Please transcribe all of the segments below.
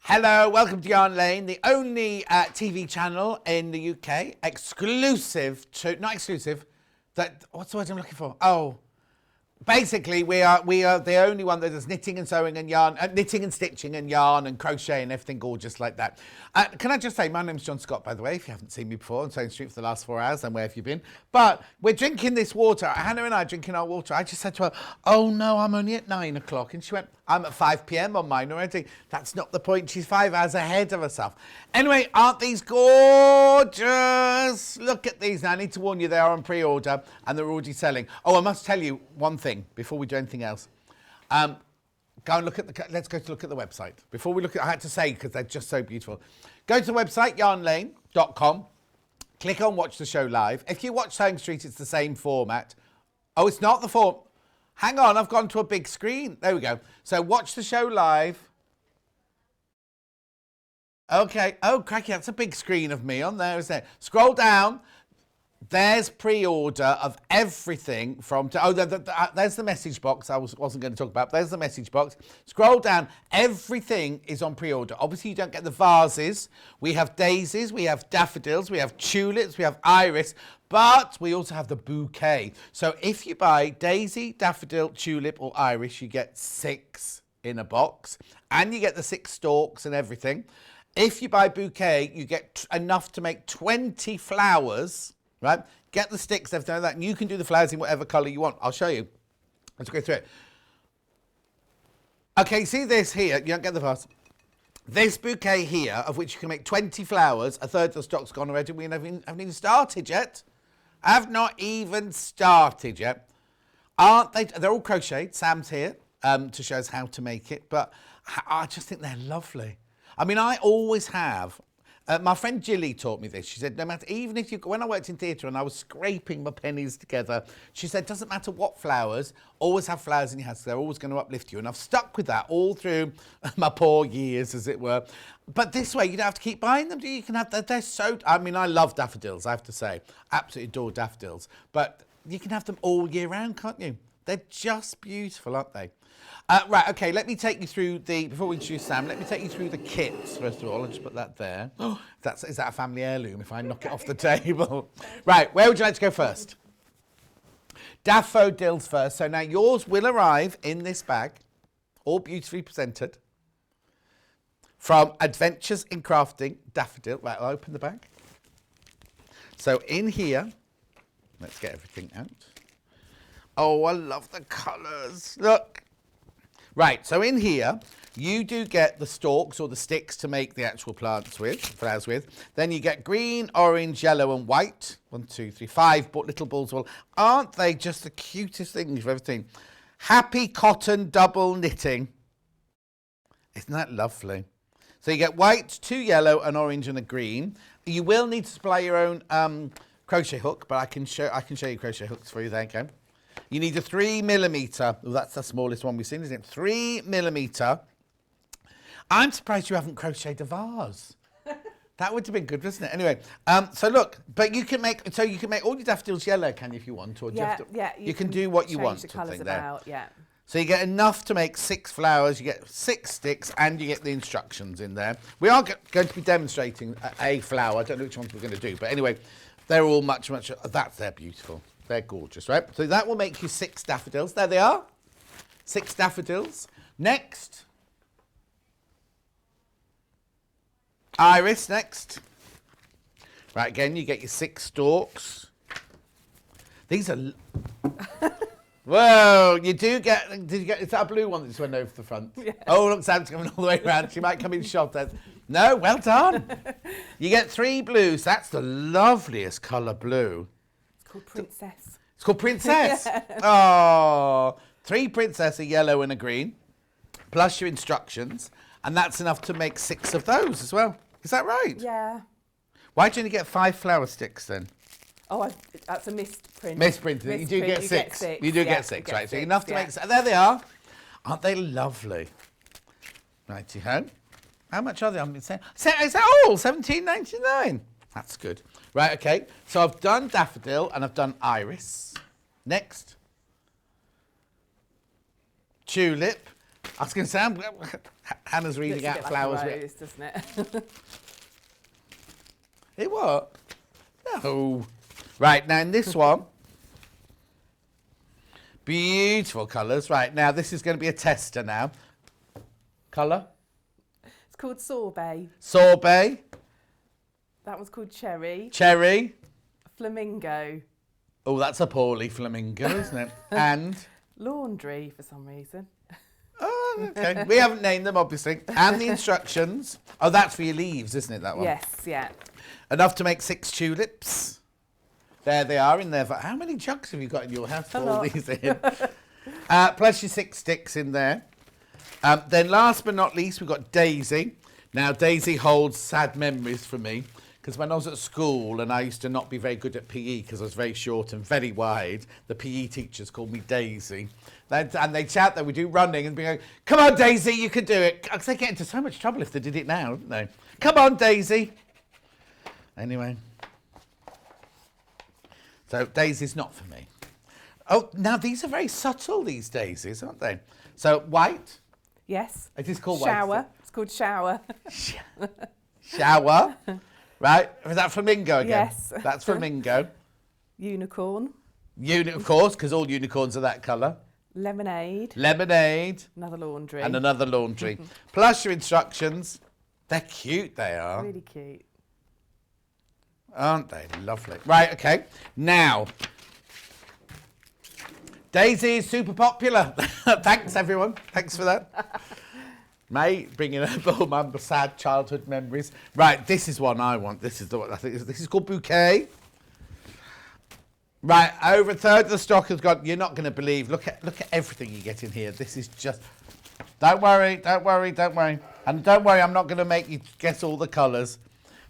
Hello, welcome to Yarn Lane, the only TV channel in the UK exclusive to, not exclusive, that, what's the word I'm looking for? Oh, basically we are the only one that does knitting and sewing and yarn, knitting and stitching and yarn and crochet and everything gorgeous like that. Can I just say, my name's John Scott, by the way, if you haven't seen me before on Sewing Street for the last 4 hours, then where have you been? But we're drinking this water. Hannah and I are drinking our water. I just said to her, oh no, I'm only at 9 o'clock. And she went, I'm at 5 p.m. on mine already. That's not the point. She's 5 hours ahead of herself. Anyway, aren't these gorgeous? Look at these. Now, I need to warn you, they are on pre-order and they're already selling. Oh, I must tell you one thing before we do anything else. Go and look at let's go to look at the website. Before we look at, I had to say, because they're just so beautiful. Go to the website, yarnlane.com. Click on Watch the Show Live. If you watch Sewing Street, it's the same format. Oh, it's not the form. Hang on, I've gone to a big screen. There we go. So watch the show live. Okay. Oh, cracky, that's a big screen of me on there, isn't it? Scroll down. There's pre-order of everything from... there's the message box I wasn't going to talk about. There's the message box. Scroll down. Everything is on pre-order. Obviously, you don't get the vases. We have daisies. We have daffodils. We have tulips. We have iris. But we also have the bouquet. So if you buy daisy, daffodil, tulip or iris, you get 6 in a box. And you get the 6 stalks and everything. If you buy bouquet, you get enough to make 20 flowers... Right? Get the sticks, everything like that, and you can do the flowers in whatever colour you want. I'll show you. Let's go through it. Okay, see this here? You don't get the vase. This bouquet here, of which you can make 20 flowers, a third of the stock's gone already. We haven't even started yet. Have not even started yet. Aren't they? They're all crocheted. Sam's here to show us how to make it, but I just think they're lovely. I mean, I always have... my friend Jilly taught me this. She said, no matter, even if you, when I worked in theatre and I was scraping my pennies together, she said, doesn't matter what flowers, always have flowers in your house. They're always going to uplift you. And I've stuck with that all through my poor years, as it were. But this way, you don't have to keep buying them. You can have, they're so, I mean, I love daffodils, I have to say. Absolutely adore daffodils. But you can have them all year round, can't you? They're just beautiful, aren't they? Right, okay, let me take you through before we introduce Sam, let me take you through the kits, first of all. I'll just put that there. Oh, is that a family heirloom if I knock it off the table? Right, where would you like to go first? Daffodils first. So now yours will arrive in this bag, all beautifully presented, from Adventures in Crafting Daffodil. Right, I'll open the bag. So in here, let's get everything out. Oh, I love the colours. Look. Right, so in here, you do get the stalks or the sticks to make the actual flowers with. Then you get green, orange, yellow and white. 1, 2, 3, 5 little balls. Well, aren't they just the cutest things for everything? Happy cotton double knitting. Isn't that lovely? So you get white, 2 yellow, an orange and a green. You will need to supply your own crochet hook, but I can show you crochet hooks for you. There you go. You need a 3mm. Oh, that's the smallest one we've seen, isn't it? 3mm. I'm surprised you haven't crocheted a vase. That would have been good, wasn't it? Anyway, so look, but you can make all your daffodils yellow, can you, if you want, or you can do what you want. The colours about, yeah. So you get enough to make 6 flowers, you get 6 sticks, and you get the instructions in there. We are going to be demonstrating a flower. I don't know which ones we're going to do, but anyway, they're all much. They're beautiful. They're gorgeous, right? So that will make you 6 daffodils. There they are. 6 daffodils. Next. Iris, next. Right, again, you get your 6 stalks. These are... Whoa, you do get... Is that a blue one that just went over the front? Yeah. Oh, look, Sam's coming all the way around. She might come in shot then. No, well done. You get 3 blues. That's the loveliest colour blue. It's called Princess. It's called Princess? Yeah. Oh, 3 princess, a yellow and a green, plus your instructions, and that's enough to make 6 of those as well. Is that right? Yeah. Why do you only get 5 flower sticks then? Oh, that's a misprint. Misprint. You do get 6. You do get 6, right? So enough to make... There they are. Aren't they lovely? Righty-ho. How much are they? Is that all? $17.99. That's good. Right, okay. So I've done daffodil and I've done iris. Next. Tulip. I was going to say, Hannah's reading Looks a out bit like flowers. a rose, doesn't it? It what? No. Right, now in this one, beautiful colours. Right, now this is going to be a tester now. Colour? It's called sorbet. Sorbet. That one's called cherry. Cherry. Flamingo. Oh, that's a poorly flamingo, isn't it? And? Laundry, for some reason. Oh, okay. We haven't named them, obviously. And the instructions. Oh, that's for your leaves, isn't it, that one? Yes, yeah. Enough to make 6 tulips. There they are in there. How many jugs have you got in your house for all these in? Plus your 6 sticks in there. Then last but not least, we've got Daisy. Now, Daisy holds sad memories for me because when I was at school and I used to not be very good at PE because I was very short and very wide, the PE teachers called me Daisy. And they'd shout that we do running and be going, come on, Daisy, you can do it. Because they get into so much trouble if they did it now, don't they? Come on, Daisy. Anyway. So Daisy's not for me. Oh, now these are very subtle, these daisies, aren't they? So white. Yes. It is called shower. white. It's called shower. Shower. Right. Is that flamingo again? Yes. That's flamingo. Unicorn. Of course, because all unicorns are that colour. Lemonade. Lemonade. Another laundry. And another laundry. Plus your instructions. They're cute, they are. Really cute. Aren't they? Lovely. Right, okay. Now, Daisy is super popular. Thanks, everyone. Thanks for that. Mate, bringing up all my sad childhood memories. Right, this is one I want. This is the one I think. This is called Bouquet. Right, over a third of the stock has gone. You're not going to believe. Look at everything you get in here. This is just. Don't worry, don't worry, don't worry. And don't worry, I'm not going to make you guess all the colours.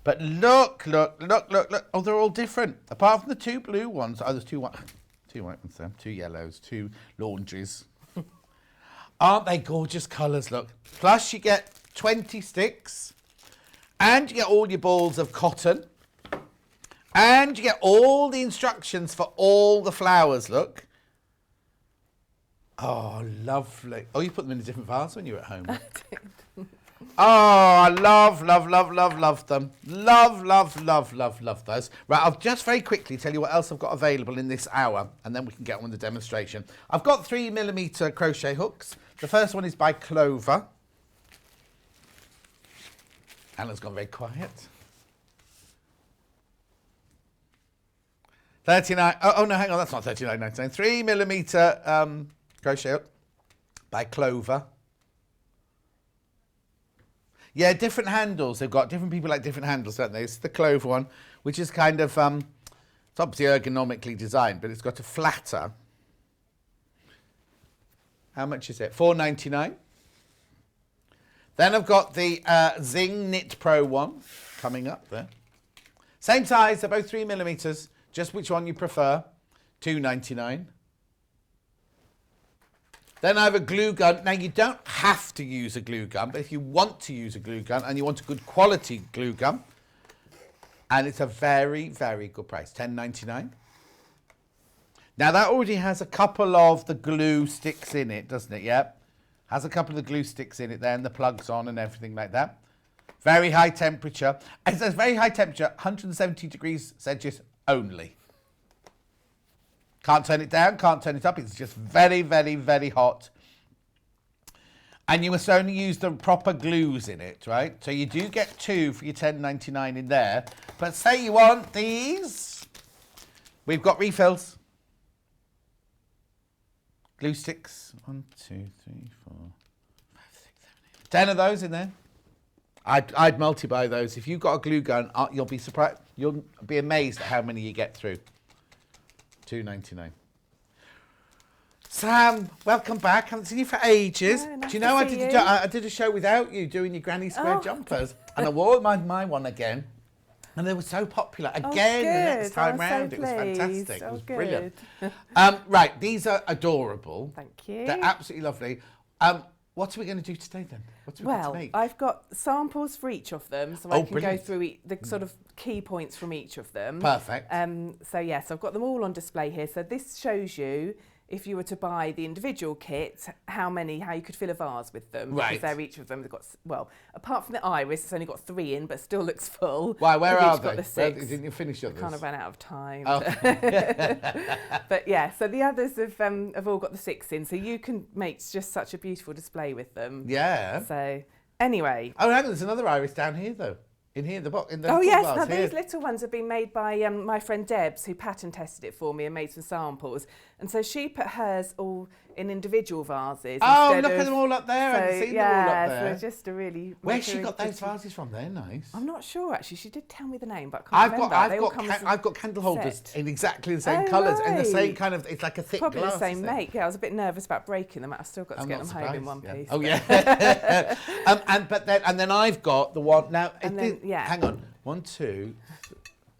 But look. Oh, they're all different. Apart from the 2 blue ones. Oh, there's 2 white ones there. 2 yellows, 2 laundries. Aren't they gorgeous colours, look. Plus you get 20 sticks. And you get all your balls of cotton. And you get all the instructions for all the flowers, look. Oh, lovely. Oh, you put them in a different vase when you were at home. Oh, I love them. Love those. Right, I'll just very quickly tell you what else I've got available in this hour, and then we can get on with the demonstration. I've got 3mm crochet hooks. The first one is by Clover. Anna's gone very quiet. 39. Oh no, hang on, that's not 39.99. 3mm crochet hook by Clover. Yeah, different handles. They've got different people like different handles, don't they? It's the Clover one, which is kind of it's obviously ergonomically designed, but it's got a flatter. How much is it? $4.99. Then I've got the Zing Knit Pro one coming up there. Same size, they're both 3mm. Just which one you prefer. $2.99. Then I have a glue gun. Now, you don't have to use a glue gun, but if you want to use a glue gun and you want a good quality glue gun, and it's a very, very good price, $10.99. Now, that already has a couple of the glue sticks in it, doesn't it? Yep. Has a couple of the glue sticks in it there and the plugs on and everything like that. Very high temperature. It says very high temperature, 170 degrees Celsius only. Can't turn it down, can't turn it up. It's just very, very, very hot. And you must only use the proper glues in it, right? So you do get 2 for your $10.99 in there. But say you want these. We've got refills. Glue sticks. 1, 2, 3, 4, 5, 6, 7, 8. 10 of those in there. I'd multi-buy those. If you've got a glue gun, you'll be surprised. You'll be amazed at how many you get through. $2.99. Sam, welcome back. I haven't seen you for ages. Yeah, nice Do you know to see you. I did a show without you doing your granny square jumpers, and I wore my one again, and they were so popular again the next time round. It was fantastic. It was brilliant. Right, these are adorable. Thank you. They're absolutely lovely. What are we going to do today then? What are we going to make? I've got samples for each of them, so I can go through the sort of key points from each of them. Perfect. So yes, I've got them all on display here. So this shows you if you were to buy the individual kit, how you could fill a vase with them. Right. Because they're each of them, they've got, well, apart from the iris, it's only got 3 in, but still looks full. Why, where are they? Didn't you finish yours? I kind of ran out of time. Oh. But yeah, so the others have all got the 6 in, so you can make just such a beautiful display with them. Yeah. So anyway. Oh, hang on, there's another iris down here though. In here, the box. Oh yes, now these little ones have been made by my friend Debs, who pattern tested it for me and made some samples. And so she put hers all in individual vases. Oh, look at them all up there. I haven't seen them all up there. So just a really. Where's she got those vases from? They're nice. I'm not sure actually. She did tell me the name, but I can't remember. I've got candle holders in exactly the same colours and the same kind of. It's like a thick Probably glass. the same make. Yeah, I was a bit nervous about breaking them. I've still got to get them home in one piece. Oh yeah. and then I've got the one now. Hang on.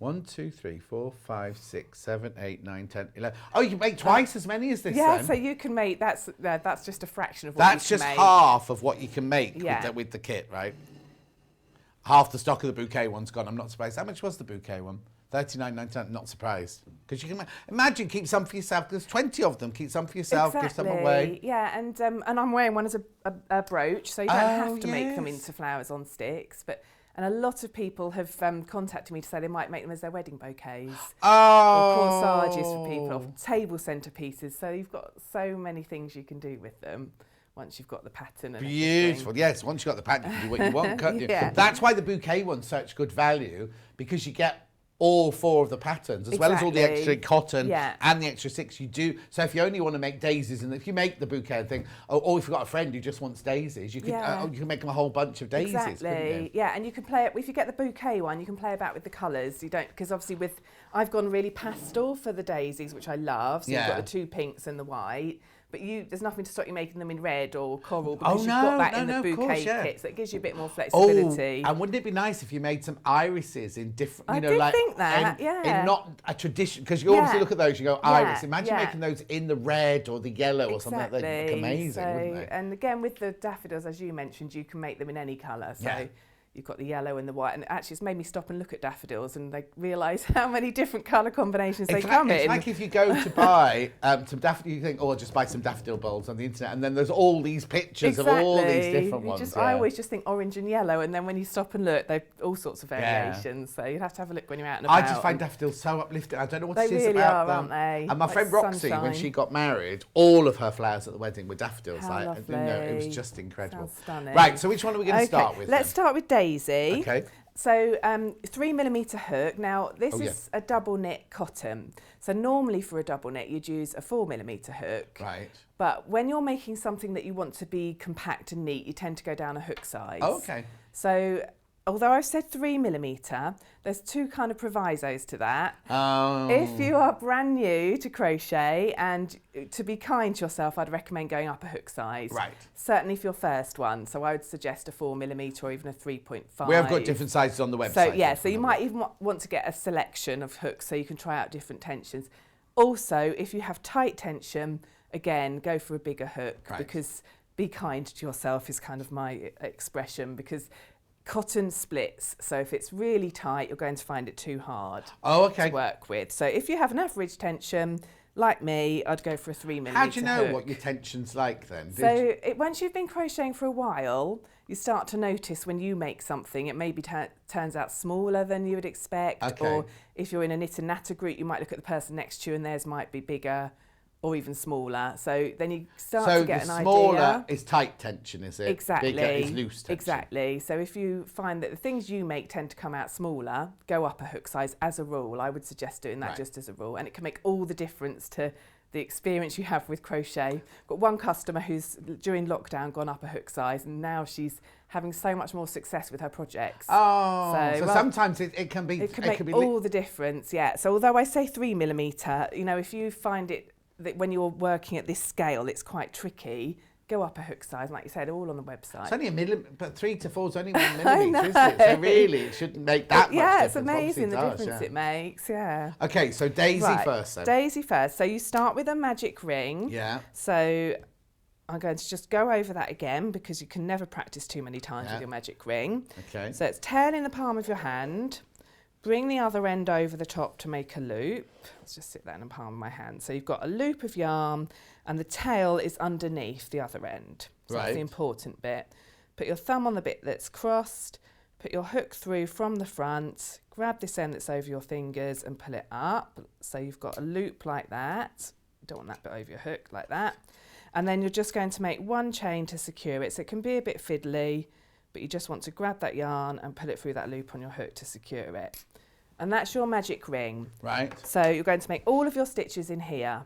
1, 2, 3, 4, 5, 6, 7, 8, 9, 10, 11. Oh, you can make twice as many as this. Yeah, then? so you can make that's just a fraction of what that's you can just make. half of what you can make with the kit, right? Half the stock of the bouquet one's gone. I'm not surprised. How much was the bouquet one? 39.99. Not surprised, because you can imagine, keep some for yourself. There's 20 of them. Keep some for yourself. Exactly. Give some away. Yeah, and I'm wearing one as a brooch, so you don't have to make them into flowers on sticks, but. And a lot of people have contacted me to say they might make them as their wedding bouquets. Or corsages for people, or table centerpieces. So you've got so many things you can do with them once you've got the pattern. And beautiful. Yes, once you've got the pattern, you can do what you want, can't you? Yeah. That's why the bouquet one's such good value, because you get all 4 of the patterns, as well as all the extra cotton and the extra 6 you do. So if you only want to make daisies, and if you make the bouquet thing, or if you've got a friend who just wants daisies, you can you can make them a whole bunch of daisies. Exactly. Yeah, and you can play it if you get the bouquet one. You can play about with the colours. You don't, because obviously I've gone really pastel for the daisies, which I love. So you've got the 2 pinks and the white. But there's nothing to stop you making them in red or coral, because you've got that in the bouquet kit, so it gives you a bit more flexibility. Oh, and wouldn't it be nice if you made some irises in different, I did think that, in not a tradition, because you obviously look at those, you go iris. Imagine making those in the red or the yellow or something like that. It'd look amazing, wouldn't they? And again, with the daffodils, as you mentioned, you can make them in any colour. So you've got the yellow and the white, and actually it's made me stop and look at daffodils and realise how many different colour combinations they come in. It's like if you go to buy some daffodil, you think, just buy some daffodil bulbs on the internet, and then there's all these pictures of all these different ones. I always just think orange and yellow, and then when you stop and look, they've all sorts of variations. So you'd have to have a look when you're out and about. I just find daffodils so uplifting. I don't know what it is really about them. Aren't they? And my friend Roxy, when she got married, all of her flowers at the wedding were daffodils. It was just incredible. Sounds stunning. Right, so which one are we going to start with? Let's start with Daisy. Okay. So 3mm hook. Now this is a double knit cotton. So normally for a double knit you'd use a 4mm hook. Right. But when you're making something that you want to be compact and neat, you tend to go down a hook size. Oh, okay. So although I've said 3mm, there's 2 kind of provisos to that. Oh. If you are brand new to crochet and to be kind to yourself, I'd recommend going up a hook size. Right. Certainly for your first one. So I would suggest a 4mm or even a 3.5. We have got different sizes on the website. So you might even want to get a selection of hooks so you can try out different tensions. Also, if you have tight tension, again, go for a bigger hook, because be kind to yourself is kind of my expression, because cotton splits, so if it's really tight, you're going to find it too hard to work with. So if you have an average tension, like me, I'd go for a 3mm How do you know hook. what your tension's like then? Once you've been crocheting for a while, you start to notice when you make something, it maybe turns out smaller than you would expect. Or if you're in a knit and natter group, you might look at the person next to you and theirs might be bigger or even smaller. So then you start to get an idea. So smaller is tight tension, is it? Exactly. Bigger is loose tension. Exactly. So if you find that the things you make tend to come out smaller, go up a hook size as a rule. I would suggest doing that just as a rule. And it can make all the difference to the experience you have with crochet. Got one customer who's during lockdown gone up a hook size, and now she's having so much more success with her projects. So sometimes it can be... It can make all the difference, yeah. So although I say 3mm, if you find it that when you're working at this scale, it's quite tricky, go up a hook size, like you said, all on the website. It's only a millimetre, but 3 to 4 is only 1 millimetre, isn't it? So really, it shouldn't make that much difference. Yeah, it's amazing the difference it makes, yeah. Okay, so Daisy first then. Daisy first. So you start with a magic ring. Yeah. So I'm going to just go over that again, because you can never practice too many times with your magic ring. Okay. So it's tail in the palm of your hand, Bring the other end over the top to make a loop. Let's just sit there in the palm of my hand. So you've got a loop of yarn and the tail is underneath the other end. So that's the important bit. Put your thumb on the bit that's crossed, put your hook through from the front, grab this end that's over your fingers and pull it up. So you've got a loop like that. You don't want that bit over your hook like that. And then you're just going to make one chain to secure it. So it can be a bit fiddly, but you just want to grab that yarn and pull it through that loop on your hook to secure it. And that's your magic ring. Right. So you're going to make all of your stitches in here.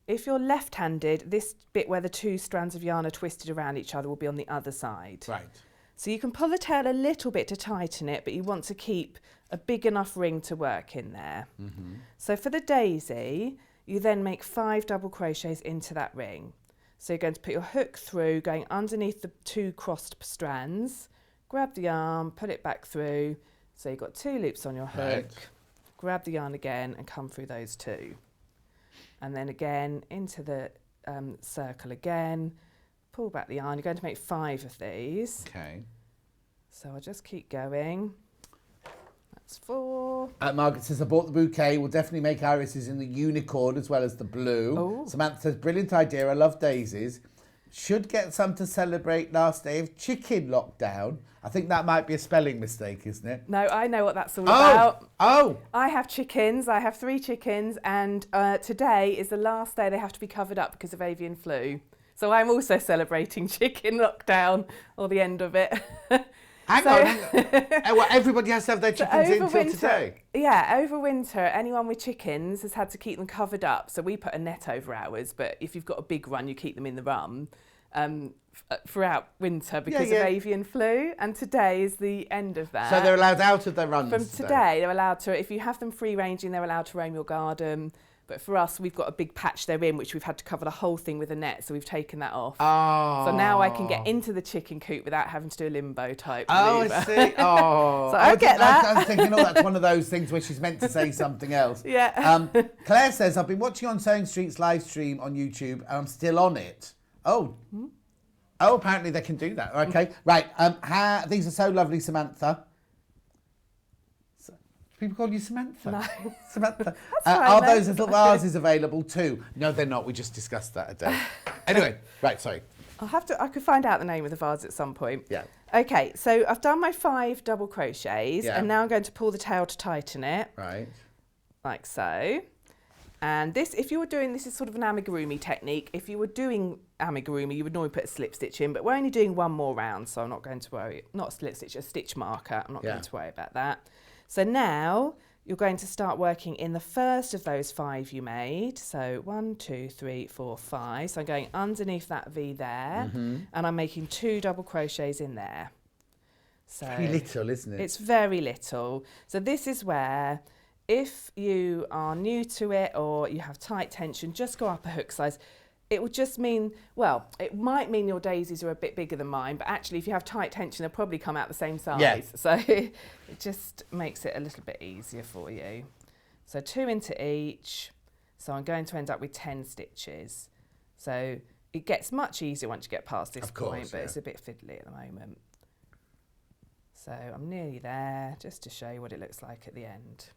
If you're left-handed, this bit where the two strands of yarn are twisted around each other will be on the other side. Right. So you can pull the tail a little bit to tighten it, but you want to keep a big enough ring to work in there. Mm-hmm. So for the daisy, you then make 5 double crochets into that ring. So you're going to put your hook through, going underneath the 2 crossed strands, grab the yarn, put it back through. So you've got 2 loops on your hook, grab the yarn again and come through those 2. And then again into the circle again, pull back the yarn. You're going to make 5 of these. Okay. So I'll just keep going. That's 4. Margaret says, I bought the bouquet. We'll definitely make irises in the unicorn as well as the blue. Ooh. Samantha says, brilliant idea. I love daisies. Should get some to celebrate last day of chicken lockdown. I think that might be a spelling mistake, isn't it? No, I know what that's all about. Oh! I have chickens. I have 3 chickens, and today is the last day they have to be covered up because of avian flu. So I'm also celebrating chicken lockdown, or the end of it. Hang on. Well, everybody has to have their chickens in till today. Yeah, over winter, anyone with chickens has had to keep them covered up. So we put a net over ours, but if you've got a big run, you keep them in the run throughout winter because of avian flu. And today is the end of that. So they're allowed out of their runs From today, they're allowed to, if you have them free ranging, they're allowed to roam your garden. But for us, we've got a big patch they're in, which we've had to cover the whole thing with a net, so we've taken that off. Oh. So now I can get into the chicken coop without having to do a limbo type maneuver. I see. Oh. So I get that. I was thinking, that's one of those things where she's meant to say something else. Yeah. Claire says, I've been watching on Sewing Street's live stream on YouTube, and I'm still on it. Oh. Oh, apparently they can do that. Okay. Right. These are so lovely, Samantha. People call you Samantha? No. Samantha. Fine, are those little vases available too? No, they're not. We just discussed that a day. Anyway, right, sorry. I could find out the name of the vase at some point. Yeah. Okay, so I've done my 5 double crochets and now I'm going to pull the tail to tighten it. Right. Like so. And this, if you were doing, this is sort of an amigurumi technique. If you were doing amigurumi, you would normally put a slip stitch in, but we're only doing one more round, so I'm not going to worry. Not a slip stitch, a stitch marker. I'm not going to worry about that. So now you're going to start working in the first of those 5 you made. So 1, 2, 3, 4, 5. So I'm going underneath that V there, and I'm making 2 double crochets in there. So very little, isn't it? It's very little. So this is where, if you are new to it or you have tight tension, just go up a hook size. It would just mean, well, it might mean your daisies are a bit bigger than mine, but actually if you have tight tension, they'll probably come out the same size. Yeah. So it just makes it a little bit easier for you. So 2 into each. So I'm going to end up with 10 stitches. So it gets much easier once you get past this point, but it's a bit fiddly at the moment. So I'm nearly there, just to show you what it looks like at the end.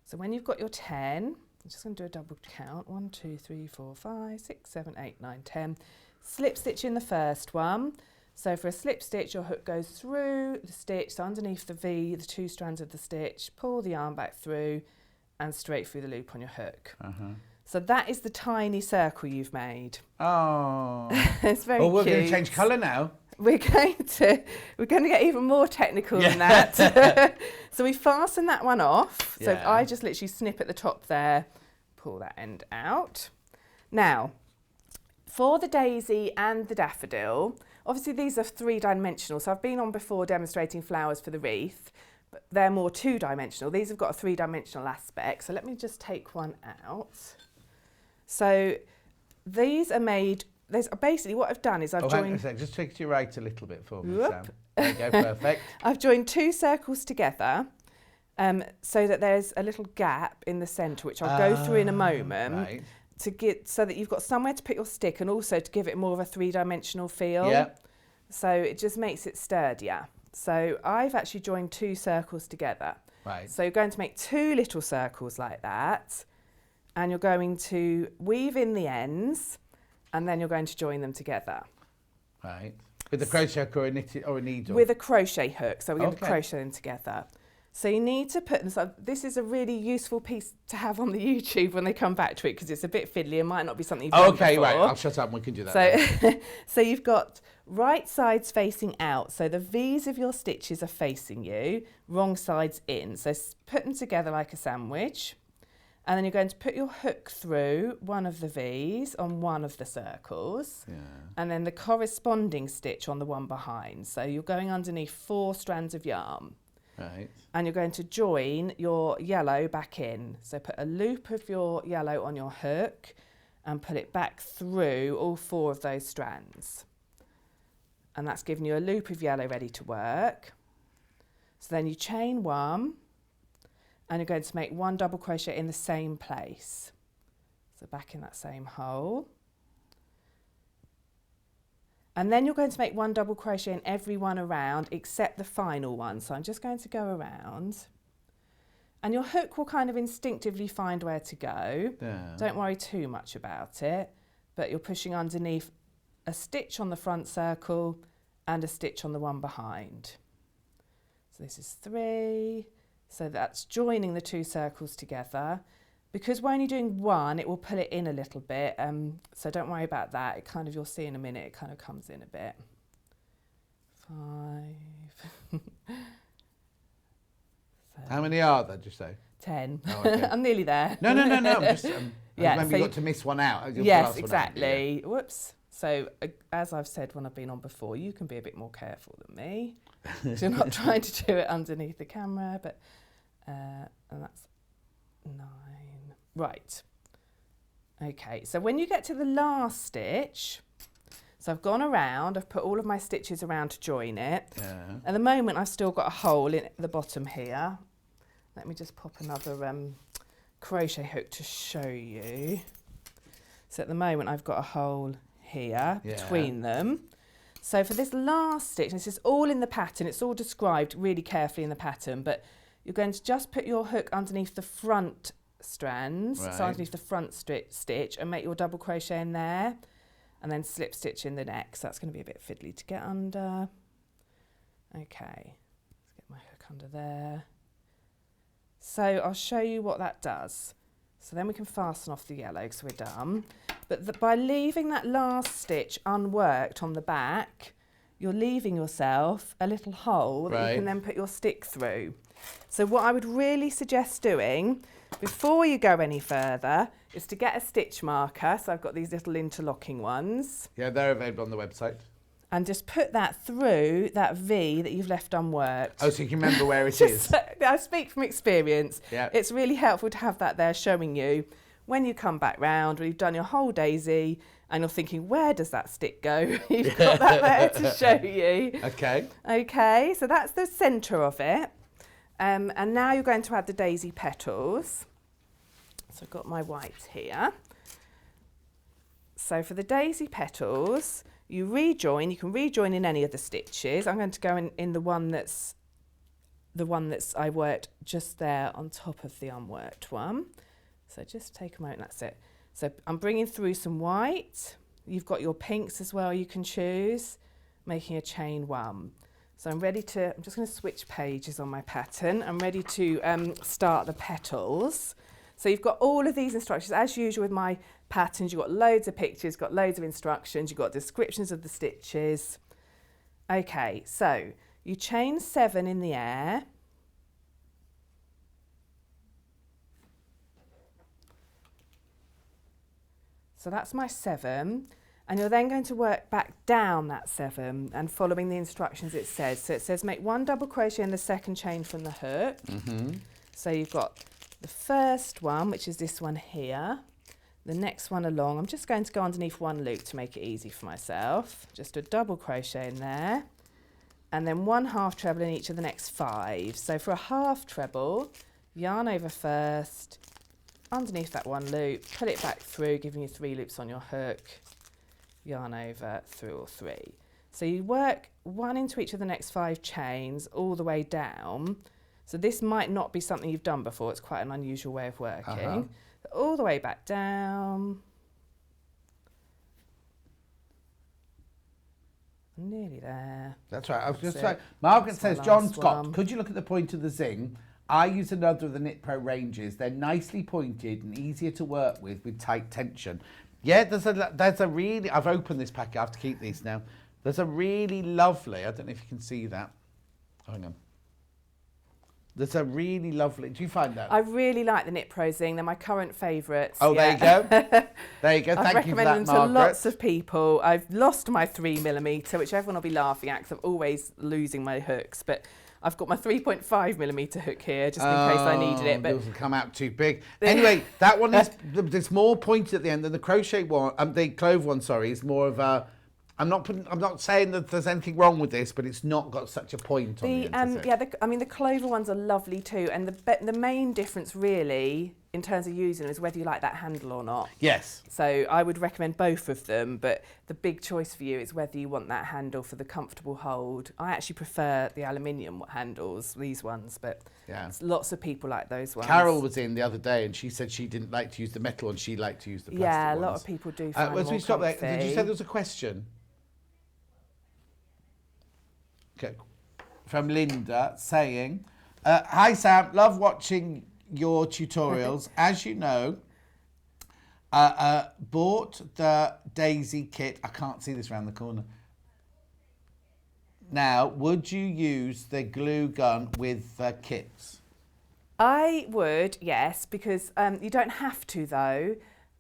So when you've got your 10, I'm just going to do a double count. 1, 2, 3, 4, 5, 6, 7, 8, 9, 10. Slip stitch in the first one. So for a slip stitch, your hook goes through the stitch, so underneath the V, the 2 strands of the stitch, pull the yarn back through and straight through the loop on your hook. So that is the tiny circle you've made. Oh. It's very cute. Well, we're going to change colour now. We're going to get even more technical than that. So we fasten that one off. So I just literally snip at the top there, pull that end out. Now, for the daisy and the daffodil, obviously these are 3-dimensional. So I've been on before demonstrating flowers for the wreath, but they're more 2-dimensional. These have got a 3-dimensional aspect. So let me just take one out. So these are made. Basically what I've done is I've joined... Hang on a sec, just take it to your right a little bit for me, Sam. There you go, perfect. I've joined 2 circles together so that there's a little gap in the centre, which I'll go through in a moment, to get so that you've got somewhere to put your stick and also to give it more of a 3-dimensional feel. Yeah. So it just makes it sturdier. So I've actually joined 2 circles together. Right. So you're going to make 2 little circles like that, and you're going to weave in the ends, and then you're going to join them together. Right. With a crochet hook or a knitted or a needle? With a crochet hook, so we're going to Okay. crochet them together. So you need to put them, so this is a really useful piece to have on the YouTube when they come back to it, because it's a bit fiddly and might not be something you've done Okay, before. right, I'll shut up and we can do that. now. So you've got right sides facing out, so the V's of your stitches are facing you, wrong sides in. So put them together like a sandwich, and then you're going to put your hook through one of the V's on one of the circles, and then the corresponding stitch on the one behind. So you're going underneath 4 strands of yarn. Right. And you're going to join your yellow back in. So put a loop of your yellow on your hook and pull it back through all 4 of those strands. And that's giving you a loop of yellow ready to work. So then you chain 1 and you're going to make 1 double crochet in the same place. So back in that same hole. And then you're going to make 1 double crochet in every one around except the final one. So I'm just going to go around. And your hook will kind of instinctively find where to go. Yeah. Don't worry too much about it. But you're pushing underneath a stitch on the front circle and a stitch on the one behind. So this is 3. So that's joining the 2 circles together. Because we're only doing 1, it will pull it in a little bit, so don't worry about that. It kind of, you'll see in a minute, it kind of comes in a bit. 5. How many are there, did you say? 10. Oh, okay. I'm nearly there. No. I'm just, Yeah, remember so you got to miss one out. You'll Yes, pass one out, exactly. Whoops. So as I've said when I've been on before, you can be a bit more careful than me. So you're not trying to do it underneath the camera, but and that's 9. Right. Okay, so when you get to the last stitch, so I've gone around, I've put all of my stitches around to join it. Yeah. At the moment, I've still got a hole in the bottom here. Let me just pop another crochet hook to show you. So at the moment, I've got a hole here between them. So for this last stitch, this is all in the pattern, it's all described really carefully in the pattern, but you're going to just put your hook underneath the front strands, so underneath the front stitch, and make your double crochet in there, and then slip stitch in the next. So that's going to be a bit fiddly to get under. Okay, let's get my hook under there. So I'll show you what that does. So then we can fasten off the yellow because we're done. But by leaving that last stitch unworked on the back, you're leaving yourself a little hole that you can then put your stick through. So what I would really suggest doing before you go any further is to get a stitch marker. So I've got these little interlocking ones. Yeah, they're available on the website. And just put that through that V that you've left unworked. Oh, so you can remember where it is. I speak from experience. Yeah. It's really helpful to have that there showing you when you come back round, when you've done your whole daisy and you're thinking, where does that stick go? You've got that there to show you. Okay. Okay, so that's the centre of it. And now you're going to add the daisy petals. So I've got my white here. So for the daisy petals, you rejoin. You can rejoin in any of the stitches. I'm going to go in the one that's I worked just there on top of the unworked one. So just take a moment, that's it. So I'm bringing through some white. You've got your pinks as well you can choose, making a chain 1. So I'm just going to switch pages on my pattern. I'm ready to start the petals. So you've got all of these instructions. As usual with my patterns, you've got loads of pictures, got loads of instructions, you've got descriptions of the stitches. Okay, so you chain 7 in the air. So that's my 7. And you're then going to work back down that 7 and following the instructions it says. So it says make 1 double crochet in the second chain from the hook. So you've got the first one, which is this one here. The next one along, I'm just going to go underneath 1 loop to make it easy for myself. Just a double crochet in there. And then 1 half treble in each of the next 5. So for a half treble, yarn over first, underneath that 1 loop, pull it back through, giving you 3 loops on your hook. Yarn over through all 3. So you work 1 into each of the next 5 chains all the way down. So this might not be something you've done before. It's quite an unusual way of working. All the way back down. Nearly there. That's right. I was just saying. Margaret says, John Scott, could you look at the point of the zing? I use another of the Knit Pro ranges. They're nicely pointed and easier to work with tight tension. Yeah, there's a really, I've opened this packet. I have to keep these now. There's a really lovely, I don't know if you can see that. Hang on. There's a really lovely, do you find that? I really like the Knit Pro Zing. They're my current favourites. Oh, there you go. There you go. Thank you for that, Margaret. I've recommended them to lots of people. I've lost my 3mm, which everyone will be laughing at because I'm always losing my hooks. But I've got my 3.5mm hook here just in case I needed it. But those will come out too big. Anyway, that one is, there's more pointed at the end than the crochet one. The clove one, sorry, is more of a, I'm not saying that there's anything wrong with this, but it's not got such a point on the end. Yeah, I mean the clover ones are lovely too, and the main difference really in terms of using them is whether you like that handle or not. Yes. So I would recommend both of them, but the big choice for you is whether you want that handle for the comfortable hold. I actually prefer the aluminium handles, these ones, but yeah, lots of people like those ones. Carol was in the other day and she said she didn't like to use the metal and she liked to use the plastic Yeah, a ones. lot of people do find more we stop there, comfy. did you say there was a question? Okay. From Linda saying, hi Sam, love watching your tutorials. As you know, bought the daisy kit. I can't see this around the corner. Now, would you use the glue gun with the kits? I would, yes, because you don't have to though.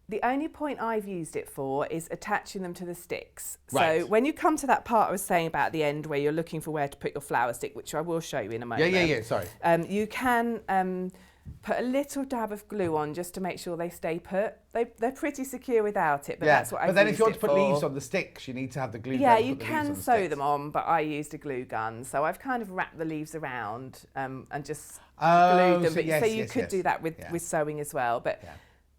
The only point I've used it for is attaching them to the sticks. Right. So when you come to that part I was saying about the end where you're looking for where to put your flower stick, which I will show you in a moment. Yeah, sorry. You can put a little dab of glue on just to make sure they stay put. They're pretty secure without it, but that's what I've used it for. But then if you want to put leaves on the sticks, you need to have the glue gun. Yeah, you can sew them on, but I used a glue gun. So I've kind of wrapped the leaves around and just glued them. So you could do that with sewing as well. But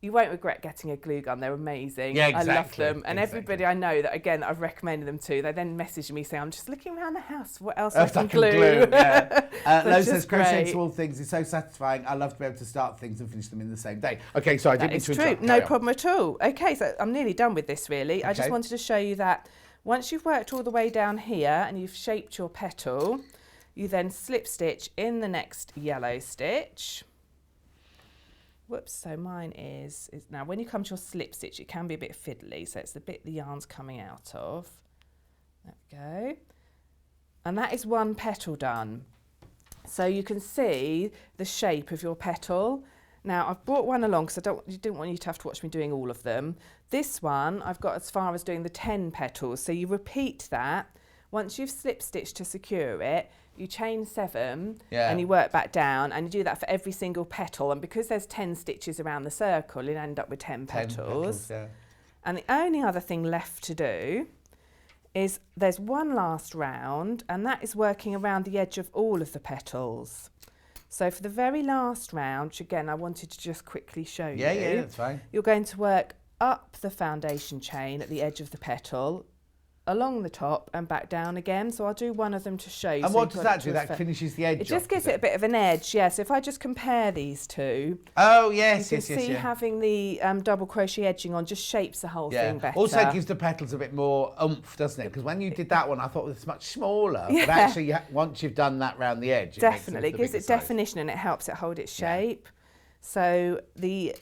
you won't regret getting a glue gun. They're amazing. Yeah, exactly. I love them. And everybody I know that, again, I've recommended them to, they then message me saying, I'm just looking around the house, what else I can glue. Yeah. Lo says, crocheting small things is so satisfying. I love to be able to start things and finish them in the same day. Okay, sorry, I didn't mean to interrupt. No problem at all. Okay, so I'm nearly done with this, really. Okay. I just wanted to show you that once you've worked all the way down here and you've shaped your petal, you then slip stitch in the next yellow stitch. Whoops, so mine is now when you come to your slip stitch, it can be a bit fiddly, so it's the bit the yarn's coming out of. There we go. And that is one petal done. So you can see the shape of your petal. Now I've brought one along because I didn't want you to have to watch me doing all of them. This one I've got as far as doing the 10 petals, so you repeat that. Once you've slip stitched to secure it, you chain 7 and you work back down, and you do that for every single petal, and because there's 10 stitches around the circle, you'll end up with 10 petals. And the only other thing left to do is there's one last round, and that is working around the edge of all of the petals. So for the very last round, which again I wanted to just quickly show you. Yeah, that's fine. You're going to work up the foundation chain at the edge of the petal, along the top and back down again. So I'll do one of them to show you. And what does that do? That finishes the edge. It just gives it a bit of an edge, yes. So if I just compare these two, oh yes, you can see having the double crochet edging on just shapes the whole thing better. Also gives the petals a bit more oomph, doesn't it? Because when you did that one, I thought it was much smaller. But actually, once you've done that round the edge, definitely it gives it definition and it helps it hold its shape. So the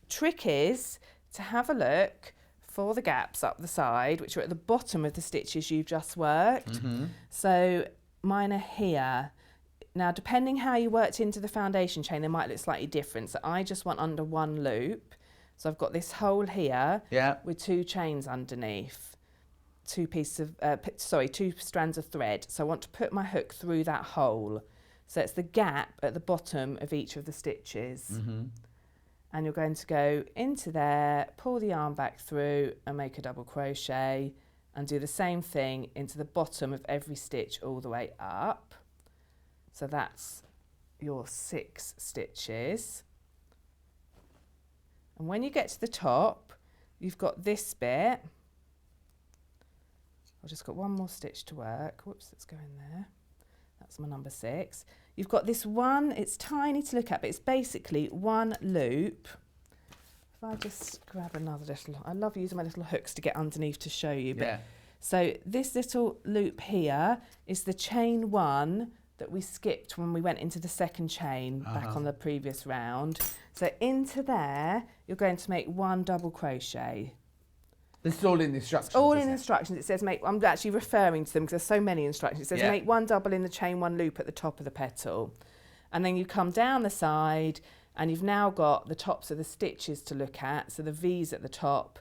trick is to have a look for the gaps up the side, which are at the bottom of the stitches you've just worked. So mine are here. Now, depending how you worked into the foundation chain, they might look slightly different. So I just want under one loop. So I've got this hole here with 2 chains underneath, 2 strands of thread. So I want to put my hook through that hole. So it's the gap at the bottom of each of the stitches. And you're going to go into there, pull the yarn back through and make a double crochet, and do the same thing into the bottom of every stitch all the way up. So that's your 6 stitches. And when you get to the top, you've got this bit, I've just got one more stitch to work. Whoops, let's go in there. That's my number 6. You've got this one, it's tiny to look at, but it's basically one loop. If I just grab another little, I love using my little hooks to get underneath to show you. But Yeah. so this little loop here is the chain 1 that we skipped when we went into the second chain back on the previous round. So into there, you're going to make 1 double crochet. This is all in the instructions. All in instructions. It says make, I'm actually referring to them because there's so many instructions. It says make 1 double in the chain 1 loop at the top of the petal. And then you come down the side and you've now got the tops of the stitches to look at. So the V's at the top,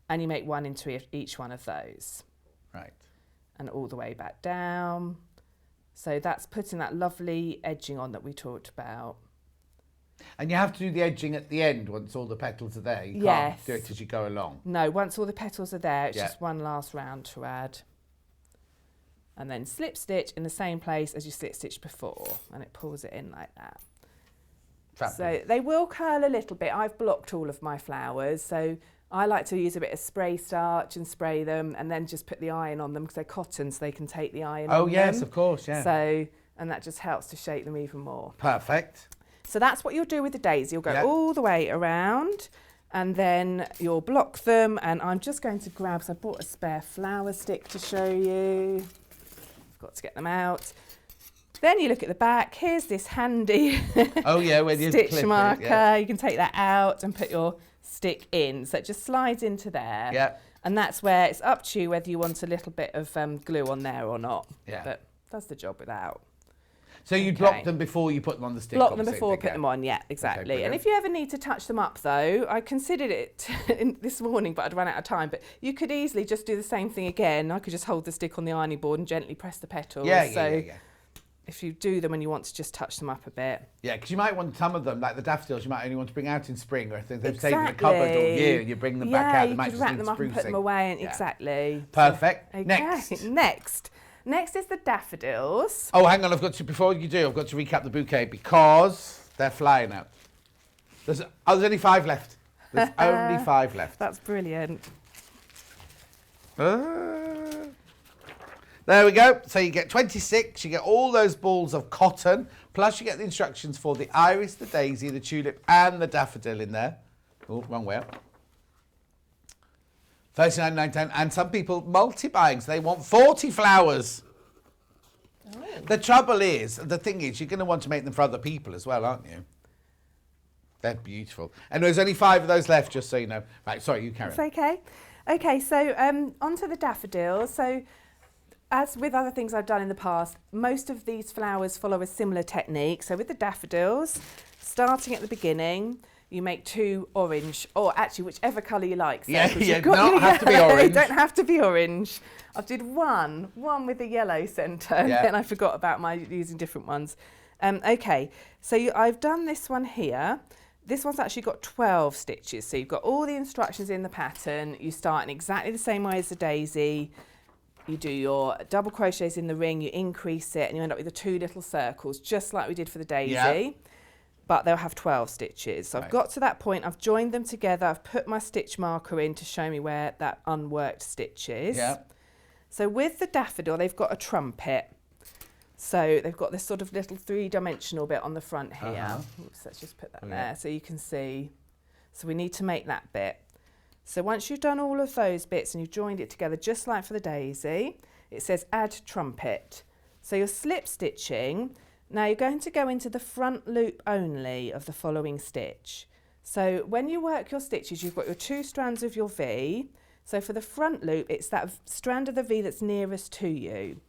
and you make 1 into each one of those. Right. And all the way back down. So that's putting that lovely edging on that we talked about. And you have to do the edging at the end once all the petals are there. You Yes. can't do it as you go along. No, once all the petals are there, it's just one last round to add. And then slip stitch in the same place as you slip stitched before, and it pulls it in like that. Fabulous. So they will curl a little bit. I've blocked all of my flowers, so I like to use a bit of spray starch and spray them and then just put the iron on them because they're cotton, so they can take the iron on them. Oh, yes, of course, yeah. So, and that just helps to shape them even more. Perfect. So that's what you'll do with the daisy. You'll go all the way around and then you'll block them. And I'm just going to grab, so I bought a spare flower stick to show you. I've got to get them out. Then you look at the back. Here's this handy where you stitch clip marker. it, yeah. You can take that out and put your stick in. So it just slides into there. Yeah. And that's where it's up to you whether you want a little bit of glue on there or not. Yeah. But does the job without. So you block them before you put them on the stick? Block them before put them on, yeah, exactly. Okay, and if you ever need to touch them up though, I considered it this morning, but I'd run out of time. But you could easily just do the same thing again. I could just hold the stick on the ironing board and gently press the petals. Yeah. If you do them and you want to just touch them up a bit. Yeah, because you might want some of them, like the daffodils, you might only want to bring out in spring, or if they've stayed in the cupboard all year and you bring them back out, they might you could just wrap need them up and put them sprucing. away. And Exactly. Perfect. Okay. Next is the daffodils. Oh, hang on, before you do, I've got to recap the bouquet because they're flying out. There's only 5 left. There's only 5 left. That's brilliant. There we go. So you get 26, you get all those balls of cotton, plus you get the instructions for the iris, the daisy, the tulip, and the daffodil in there. Oh, wrong way up. 39.9, and some people multi-buying, so they want 40 flowers. Oh. The thing is, you're going to want to make them for other people as well, aren't you? They're beautiful. And there's only 5 of those left, just so you know. Right, sorry, you carry on. It's okay. Okay, so onto the daffodils. So as with other things I've done in the past, most of these flowers follow a similar technique. So with the daffodils, starting at the beginning, you make 2 orange, or actually whichever colour you like. So don't have to be orange. Don't have to be orange. I did one with a yellow centre, and then I forgot about using different ones. Okay, so I've done this one here. This one's actually got 12 stitches. So you've got all the instructions in the pattern. You start in exactly the same way as the daisy. You do your double crochets in the ring, you increase it, and you end up with the 2 little circles, just like we did for the daisy. Yeah. But they'll have 12 stitches. So I've got to that point, I've joined them together, I've put my stitch marker in to show me where that unworked stitch is. Yeah. So with the daffodil, they've got a trumpet. So they've got this sort of little 3-dimensional bit on the front here. Oops, let's just put that there so you can see. So we need to make that bit. So once you've done all of those bits and you've joined it together, just like for the daisy, it says add trumpet. So you're slip stitching. Now you're going to go into the front loop only of the following stitch. So when you work your stitches, you've got your 2 strands of your V. So for the front loop, it's that strand of the V that's nearest to you.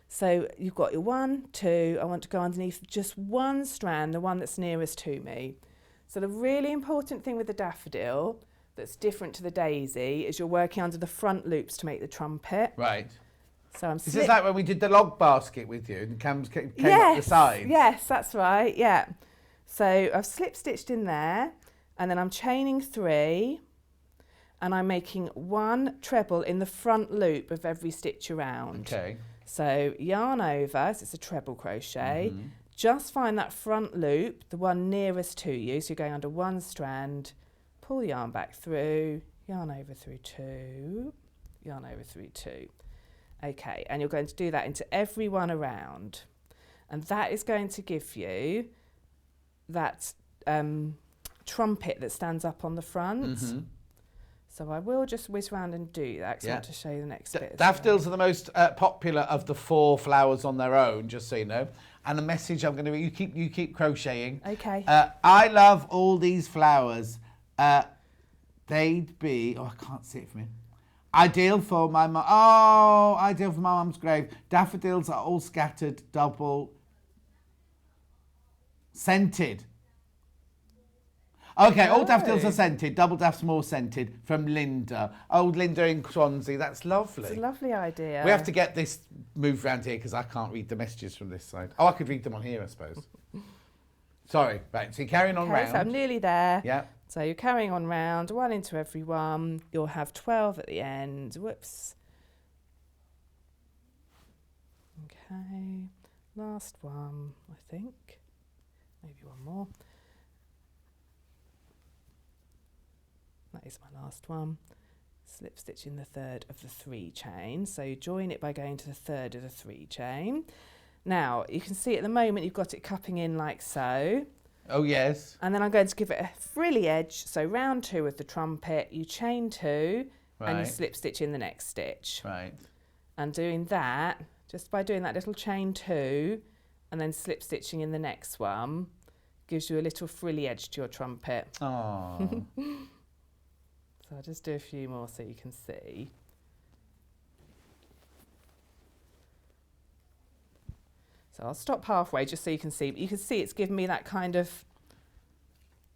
So you've got your 1, 2, I want to go underneath just 1 strand, the one that's nearest to me. So the really important thing with the daffodil that's different to the daisy is you're working under the front loops to make the trumpet. Right. So Is this like when we did the log basket with you and came up the sides? Yes, that's right, yeah. So I've slip stitched in there and then I'm chaining 3 and I'm making 1 treble in the front loop of every stitch around. Okay. So yarn over, so it's a treble crochet. Just find that front loop, the one nearest to you. So you're going under 1 strand, pull the yarn back through, yarn over through 2, yarn over through 2. Okay, and you're going to do that into every one around. And that is going to give you that trumpet that stands up on the front. So I will just whiz round and do that because I want to show you the next bit. Daffodils are the most popular of the 4 flowers on their own, just so you know. And a message I'm going to you keep crocheting. Okay. I love all these flowers. They'd be I can't see it from here. Ideal for my mum. Oh, ideal for my mum's grave. Daffodils are all scattered, double scented. Okay, all daffodils are scented. Double daffs more scented from Linda. Old Linda in Swansea. That's lovely. It's a lovely idea. We have to get this moved around here because I can't read the messages from this side. Oh, I could read them on here, I suppose. Sorry. Right, so you're carrying on round. So I'm nearly there. Yeah. So you're carrying on round, 1 into every one. You'll have 12 at the end. Whoops. Okay. Last one, I think. Maybe one more. That is my last one. Slip stitch in the 3rd of the 3 chain. So you join it by going to the 3rd of the 3 chain. Now, you can see at the moment you've got it cupping in like so. Oh, yes. And then I'm going to give it a frilly edge. So round 2 of the trumpet, you chain 2 and you slip stitch in the next stitch. Right. And doing that, just by doing that little chain 2 and then slip stitching in the next one, gives you a little frilly edge to your trumpet. Oh. So I'll just do a few more so you can see. So I'll stop halfway just so you can see. But you can see it's given me that kind of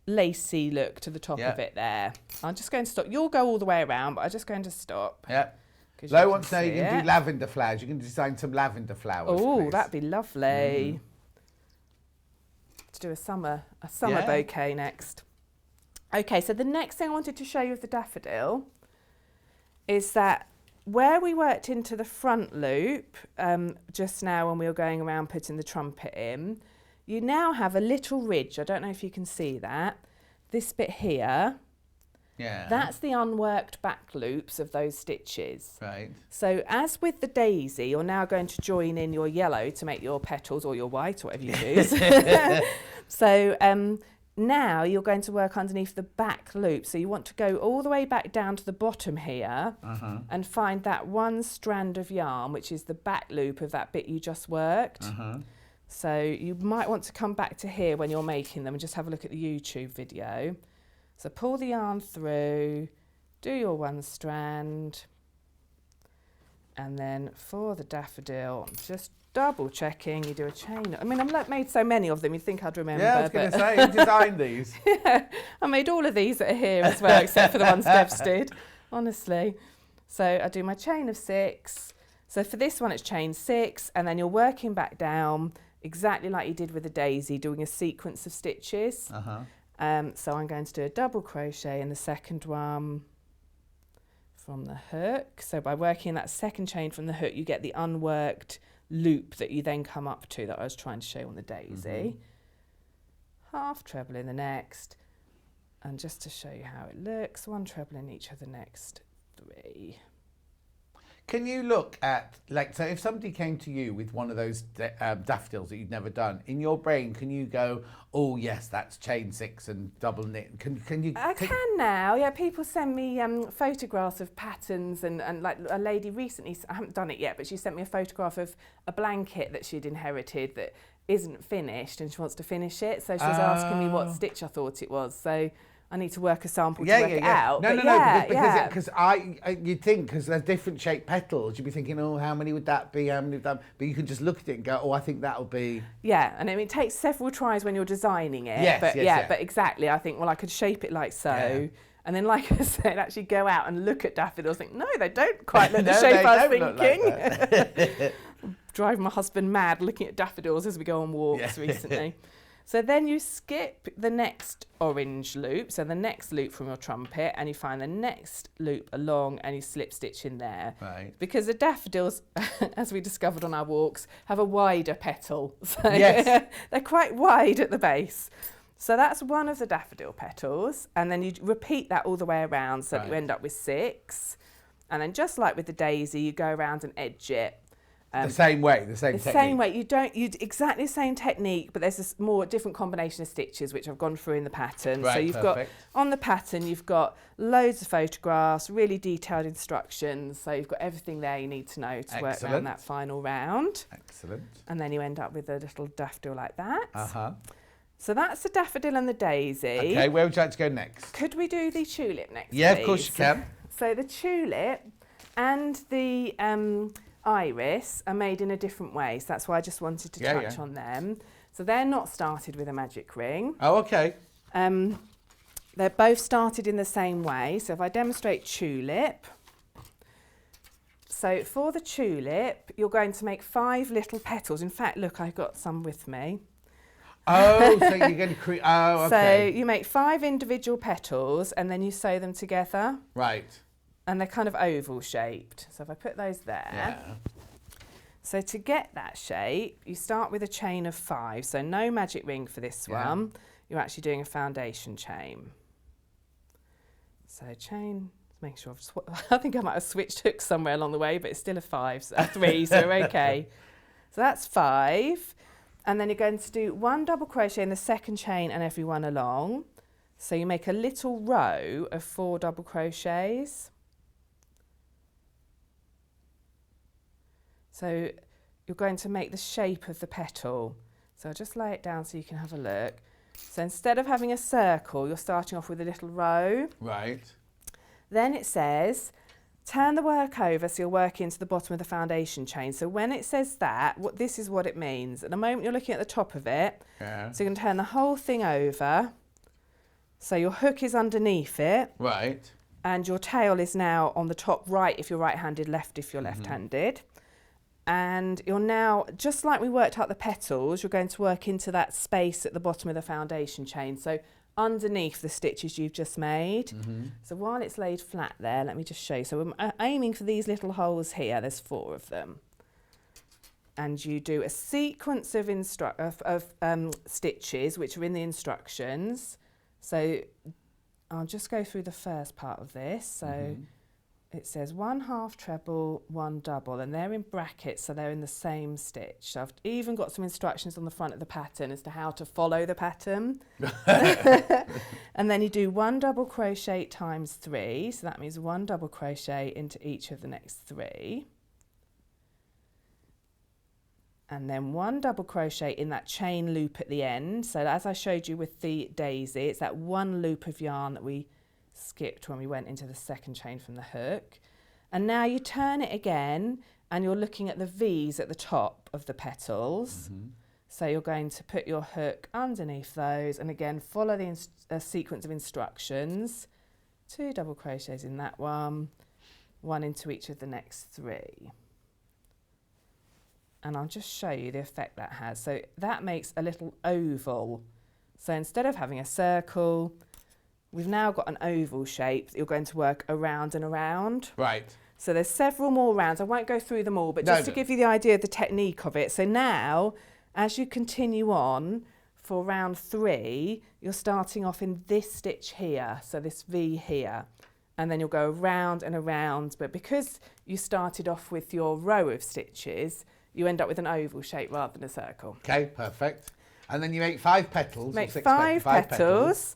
lacy look to the top of it there. I'm just going to stop. You'll go all the way around, but I'm just going to stop. Yeah. Lo wants to know you can do lavender flowers. You can design some lavender flowers. Oh, that'd be lovely. To do a summer bouquet next. Okay, so the next thing I wanted to show you of the daffodil is that where we worked into the front loop just now when we were going around putting the trumpet in, you now have a little ridge. I don't know if you can see that. This bit here, that's the unworked back loops of those stitches. Right. So as with the daisy, you're now going to join in your yellow to make your petals, or your white, or whatever you choose. So now you're going to work underneath the back loop. So you want to go all the way back down to the bottom here and find that one strand of yarn, which is the back loop of that bit you just worked. So you might want to come back to here when you're making them and just have a look at the YouTube video. So pull the yarn through, do your one strand, and then for the daffodil, just double checking, you do a chain. I mean, I've made so many of them, you'd think I'd remember. Yeah, I was going to say, who designed these? Yeah, I made all of these that are here as well, except for the ones Deb's did, honestly. So I do my chain of 6. So for this one, it's chain 6, and then you're working back down exactly like you did with the daisy, doing a sequence of stitches. So I'm going to do a double crochet in the second one from the hook. So by working that second chain from the hook, you get the unworked loop that you then come up to that I was trying to show on the daisy. Half treble in the next, and just to show you how it looks, 1 treble in each of the next 3. Can you look at, like, so if somebody came to you with one of those daffodils that you'd never done, in your brain, can you go, oh yes, that's chain 6 and double knit? Can you? I can now, yeah. People send me photographs of patterns, and like a lady recently, I haven't done it yet, but she sent me a photograph of a blanket that she'd inherited that isn't finished, and she wants to finish it. So she was asking me what stitch I thought it was. So I need to work a sample to work it out. No, because you'd think, because there's different shaped petals, you'd be thinking, oh, how many would that be? How many would that be? But you can just look at it and go, oh, I think that'll be. Yeah, and I mean, it takes several tries when you're designing it. Yes, but exactly, I think, well, I could shape it like so. Yeah. And then, like I said, actually go out and look at daffodils. Think, no, they don't quite look the shape I was thinking. Like driving my husband mad looking at daffodils as we go on walks recently. So then you skip the next orange loop, so the next loop from your trumpet, and you find the next loop along and you slip stitch in there. Right. Because the daffodils, as we discovered on our walks, have a wider petal. So they're quite wide at the base. So that's one of the daffodil petals, and then you repeat that all the way around so that you end up with 6. And then just like with the daisy, you go around and edge it. The same way, the same technique. Same way. You exactly the same technique, but there's a more different combination of stitches which I've gone through in the pattern. Right, so you've perfect. got on the pattern, you've got loads of photographs, really detailed instructions. So you've got everything there you need to know to work around that final round. Excellent. And then you end up with a little daffodil like that. Uh-huh. So that's the daffodil and the daisy. Okay, where would you like to go next? Could we do the tulip next? Yeah, please? of course you can. So the tulip and the iris are made in a different way, so that's why I just wanted to touch on them. So they're not started with a magic ring. Oh, okay. They're both started in the same way. So if I demonstrate tulip, so for the tulip, you're going to make 5 little petals. In fact, look, I've got some with me. Oh, so you're going to create. Oh, okay. So you make 5 individual petals and then you sew them together. Right. And they're kind of oval shaped. So if I put those there. Yeah. So to get that shape, you start with a chain of 5. So no magic ring for this one. You're actually doing a foundation chain. So chain, make sure I think I might have switched hooks somewhere along the way, but it's still a 3, so we're okay. So that's 5. And then you're going to do 1 double crochet in the second chain and every one along. So you make a little row of 4 double crochets. So you're going to make the shape of the petal. So I'll just lay it down so you can have a look. So instead of having a circle, you're starting off with a little row. Right. Then it says, turn the work over so you'll work into the bottom of the foundation chain. So when it says that, this is what it means. At the moment you're looking at the top of it. Yeah. So you can turn the whole thing over. So your hook is underneath it. Right. And your tail is now on the top right if you're right-handed, left if you're left-handed. And you're now, just like we worked out the petals, you're going to work into that space at the bottom of the foundation chain. So underneath the stitches you've just made. So while it's laid flat there, let me just show you. So I'm aiming for these little holes here. There's 4 of them. And you do a sequence of stitches, which are in the instructions. So I'll just go through the first part of this. So it says 1 half treble, 1 double, and they're in brackets, so they're in the same stitch. So I've even got some instructions on the front of the pattern as to how to follow the pattern. And then you do 1 double crochet times 3, so that means 1 double crochet into each of the next 3. And then 1 double crochet in that chain loop at the end. So as I showed you with the daisy, it's that 1 loop of yarn that we skipped when we went into the second chain from the hook. And now you turn it again and you're looking at the V's at the top of the petals. So you're going to put your hook underneath those and again follow the sequence of instructions. 2 double crochets in that one, 1 into each of the next 3. And I'll just show you the effect that has. So that makes a little oval. So instead of having a circle, we've now got an oval shape that you're going to work around and around. Right. So there's several more rounds. I won't go through them all, but just to give you the idea of the technique of it. So now, as you continue on for round 3, you're starting off in this stitch here, so this V here. And then you'll go around and around. But because you started off with your row of stitches, you end up with an oval shape rather than a circle. Okay, perfect. And then you make 5 petals. Make 5 petals.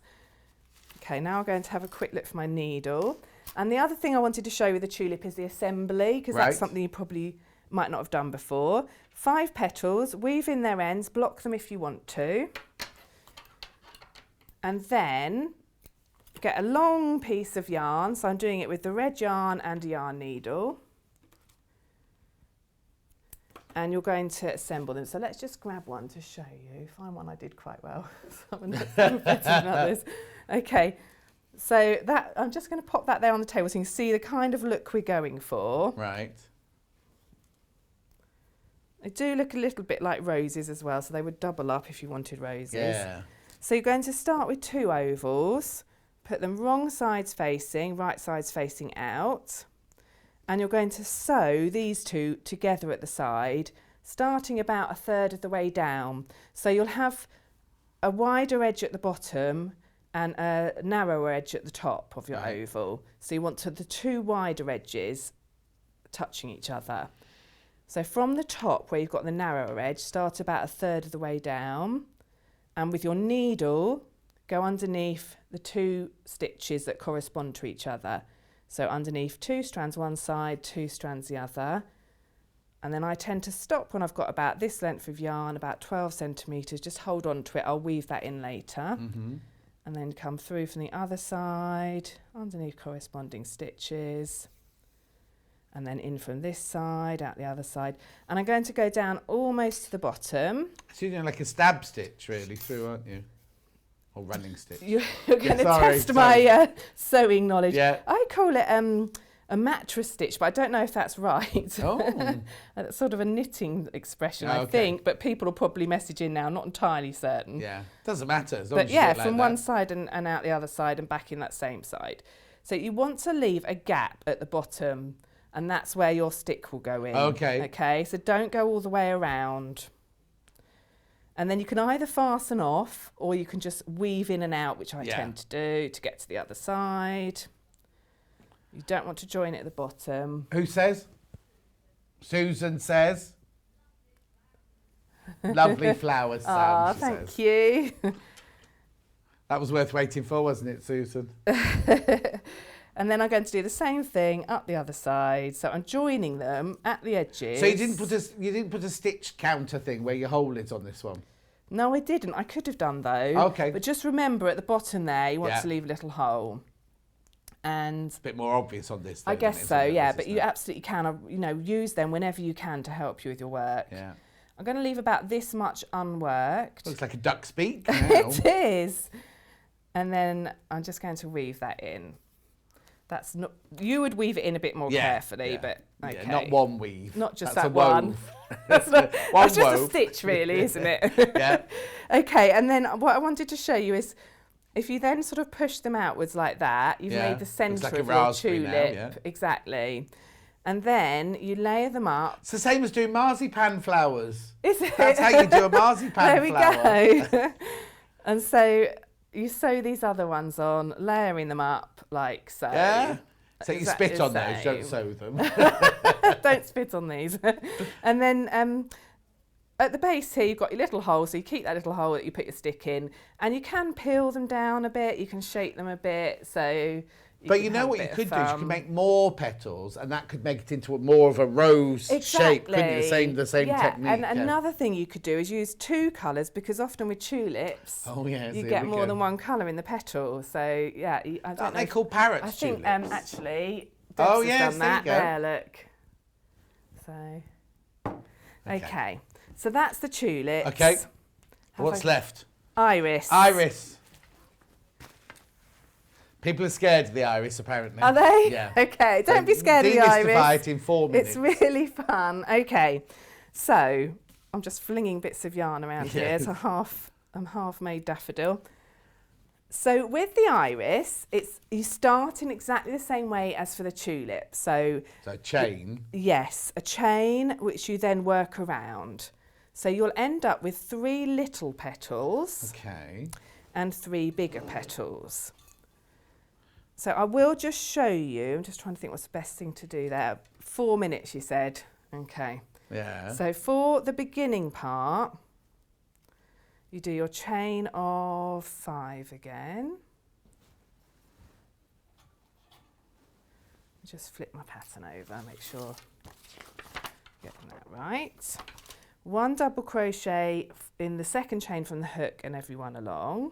Okay, now I'm going to have a quick look for my needle. And the other thing I wanted to show you with the tulip is the assembly, because that's something you probably might not have done before. 5 petals, weave in their ends, block them if you want to. And then get a long piece of yarn. So I'm doing it with the red yarn and a yarn needle. And you're going to assemble them. So let's just grab one to show you. Find one I did quite well. Some better than others. Okay, so that I'm just going to pop that there on the table so you can see the kind of look we're going for. Right. They do look a little bit like roses as well, so they would double up if you wanted roses. Yeah. So you're going to start with 2 ovals, put them wrong sides facing, right sides facing out. And you're going to sew these 2 together at the side, starting about 1/3 of the way down. So you'll have a wider edge at the bottom and a narrower edge at the top of your oval. So you want the two wider edges touching each other. So from the top where you've got the narrower edge, start about a third of the way down, and with your needle go underneath the two stitches that correspond to each other. So underneath 2 strands one side, 2 strands the other. And then I tend to stop when I've got about this length of yarn, about 12 centimetres, just hold on to it, I'll weave that in later. And then come through from the other side, underneath corresponding stitches. And then in from this side, out the other side. And I'm going to go down almost to the bottom. So you're doing like a stab stitch really through, aren't you? Or running stitch. You're going to test my sewing knowledge. Yeah. I call it a mattress stitch, but I don't know if that's right. Oh. That's sort of a knitting expression, I think, but people will probably message in now, not entirely certain. Yeah, doesn't matter. As long But as you do yeah, it like from that. one side and out the other side and back in that same side. So you want to leave a gap at the bottom, and that's where your stick will go in. Okay. Okay, so don't go all the way around. And then you can either fasten off or you can just weave in and out, which I tend to do to get to the other side. You don't want to join it at the bottom. Who says? Susan says. Lovely flowers, Sam. Ah, she thank says. you. That was worth waiting for, wasn't it, Susan? And then I'm going to do the same thing up the other side. So I'm joining them at the edges. So you didn't put a stitch counter thing where your hole is on this one? No, I didn't. I could have done though. Okay. But just remember at the bottom there, you want to leave a little hole. And It's a bit more obvious on this. I guess so, yeah. But you absolutely can, use them whenever you can to help you with your work. Yeah. I'm going to leave about this much unworked. Looks like a duck's beak. Now. It is. And then I'm just going to weave that in. That's not. You would weave it in a bit more carefully, but okay. Yeah, not one weave. Not just that's that one. that's just a stitch, really, isn't it? Yeah. Okay, and then what I wanted to show you is, if you then sort of push them outwards like that, you've made the centre like of a your tulip. now, yeah. Exactly. And then you layer them up. It's the same as doing marzipan flowers. Is it? That's how you do a marzipan flower. There we go. And so you sew these other ones on, layering them up like so. Yeah. So you Exactly spit the on those, don't same. sew them. Don't spit on these. And then at the base here, you've got your little hole, so you keep that little hole that you put your stick in, and you can peel them down a bit, you can shape them a bit, so But you know what you could do is you could make more petals, and that could make it into more of a rose shape, couldn't you? The same technique. And another thing you could do is use 2 colours, because often with tulips, you get more than one colour in the petal. So yeah, I don't know. They called parrots. I think tulips? actually, Debs has done that. There, look. So okay, so that's the tulips. Okay. What's left? Iris. Iris. People are scared of the iris, apparently. Are they? Yeah. Okay, don't be scared of the iris. Demystify it in 4 minutes. It's really fun. Okay, so I'm just flinging bits of yarn around here. It's a half-made daffodil. So with the iris, you start in exactly the same way as for the tulip. So a chain. Yes, a chain which you then work around. So you'll end up with 3 little petals. Okay. And 3 bigger petals. So I will just show you. I'm just trying to think what's the best thing to do there. 4 minutes, you said. Okay. Yeah. So for the beginning part, you do your chain of 5 again. Just flip my pattern over, make sure I'm getting that right. 1 double crochet in the second chain from the hook and every one along.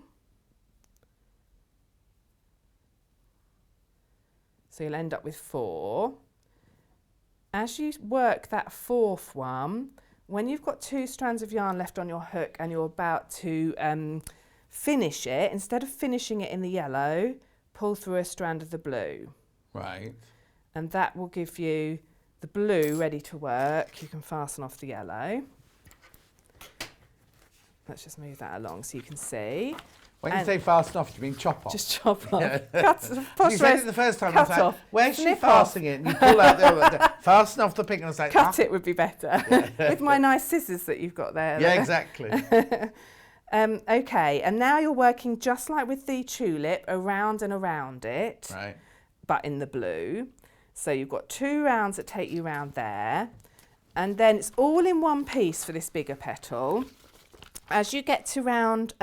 So you'll end up with 4. As you work that 4th one, when you've got 2 strands of yarn left on your hook and you're about to finish it, instead of finishing it in the yellow, pull through a strand of the blue. Right. And that will give you the blue ready to work. You can fasten off the yellow. Let's just move that along so you can see. When you say fasten off, do you mean chop off? Just chop off. Yeah. Cut, you said it the first time. I was like, off. where's she Snip fastening it? And you pull out the other, fasten off the pink, and I was like, cut it would be better. With my nice scissors that you've got there. Yeah, exactly. Okay, and now you're working just like with the tulip, around and around it, Right. but in the blue. So you've got 2 rounds that take you around there, and then it's all in one piece for this bigger petal. As you get to round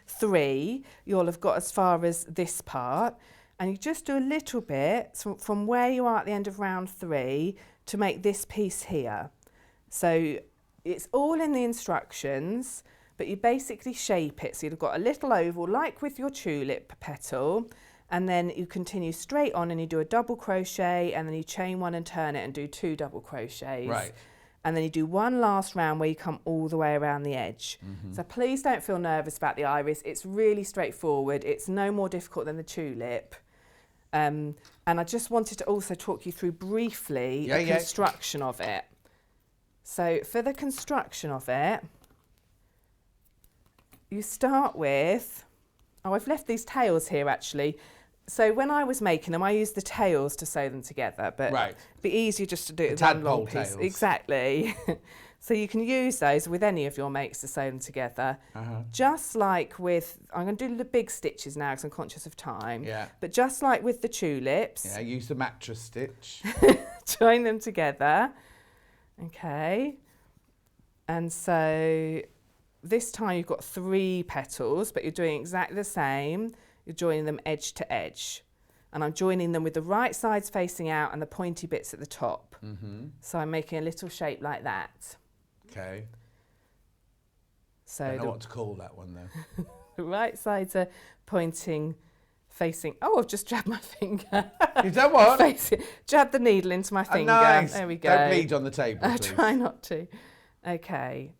3, you'll have got as far as this part, and you just do a little bit from where you are at the end of round 3 to make this piece here. So it's all in the instructions, but you basically shape it. So you've got a little oval like with your tulip petal, and then you continue straight on and you do a double crochet, and then you chain 1 and turn it and do 2 double crochets. Right. And then you do one last round where you come all the way around the edge. So please don't feel nervous about the iris. It's really straightforward. It's no more difficult than the tulip. And I just wanted to also talk you through briefly the construction of it. So for the construction of it, you start with, I've left these tails here actually. So when I was making them, I used the tails to sew them together, but it'd be easier just to do it with one long piece. Tails. Exactly. So you can use those with any of your makes to sew them together. Just like with, I'm going to do the big stitches now because I'm conscious of time. Yeah. But just like with the tulips. Yeah, use the mattress stitch. Join them together. Okay. And so this time you've got 3 petals, but you're doing exactly the same. You're joining them edge to edge. And I'm joining them with the right sides facing out and the pointy bits at the top. So I'm making a little shape like that. Okay. So I don't know what to call that one though. the right sides are pointing, facing, oh, I've just jabbed my finger. You've done what? Jab the needle into my finger. Nice. There we go. Don't bleed on the table, I please. try not to. Okay.